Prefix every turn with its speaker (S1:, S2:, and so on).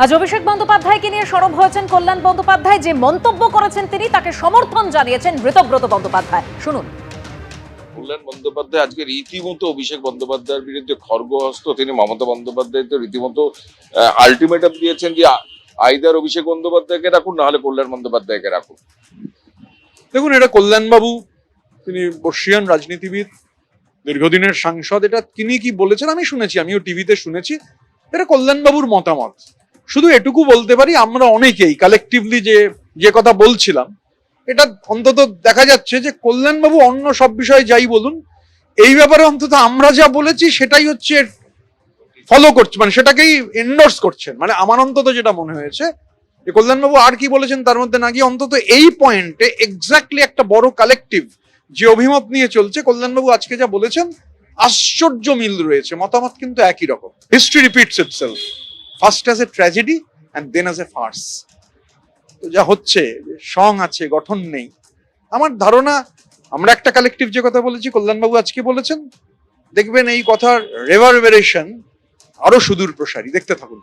S1: আজ অভিষেক বন্দ্যোপাধ্যায়কে নিয়ে সরব হয়েছেন কল্যাণ বন্দ্যোপাধ্যায়। যে মন্তব্য করেছেন তিনি, তাকে সমর্থন জানিয়েছেন ঋতব্রত বন্দ্যোপাধ্যায়। শুনুন।
S2: কল্যাণ বন্দ্যোপাধ্যায় আজকে রীতিমতো অভিষেক বন্দ্যোপাধ্যায়ের বিরুদ্ধে খড়গহস্ত। তিনি মমতা বন্দ্যোপাধ্যায় তো রীতিমতো আলটিমেটাম দিয়েছেন যে আইদার অভিষেক বন্দ্যোপাধ্যায়কে রাখুন, না হলে কল্যাণ বন্দ্যোপাধ্যায়কে রাখুন।
S3: দেখুন, এটা কল্যাণবাবু, তিনি বর্ষীয়ান রাজনীতিবিদ, দীর্ঘদিনের সাংসদ। এটা তিনি কি বলেছেন আমি শুনেছি, আমিও টিভিতে শুনেছি। এটা কল্যাণবাবুর মতামত। শুধু এটুকু বলতে পারি, আমরা অনেকেই কালেকটিভলি যে কথা বলছিলাম, এটা অন্তত দেখা যাচ্ছে যে কল্যাণবাবু অন্য সব বিষয়ে যাই বলুন, এই ব্যাপারে অন্তত আমরা যা বলেছি সেটাই হচ্ছে ফলো করছে, মানে সেটাকেই এন্ডোর্স করছেন। মানে আমার অন্তত যেটা মনে হয়েছে যে কল্যাণবাবু আর কি বলেছেন তার মধ্যে না গিয়ে অন্তত এই পয়েন্টে এক্স্যাক্টলি একটা বড় কালেকটিভ যে অভিমত নিয়ে চলছে, কল্যাণবাবু আজকে যা বলেছেন আশ্চর্য মিল রয়েছে। মতামত কিন্তু একই রকম। History repeats itself, first as a tragedy and then as a farce. তো যা হচ্ছে, সং আছে, গঠন নেই। আমার ধারণা আমরা একটা কালেকটিভ যে কথা বলেছি, কল্যাণবাবু আজকে বলেছেন, দেখবেন এই কথার রেভারবেরেশন আরো সুদূর প্রসারী। দেখতে থাকুন।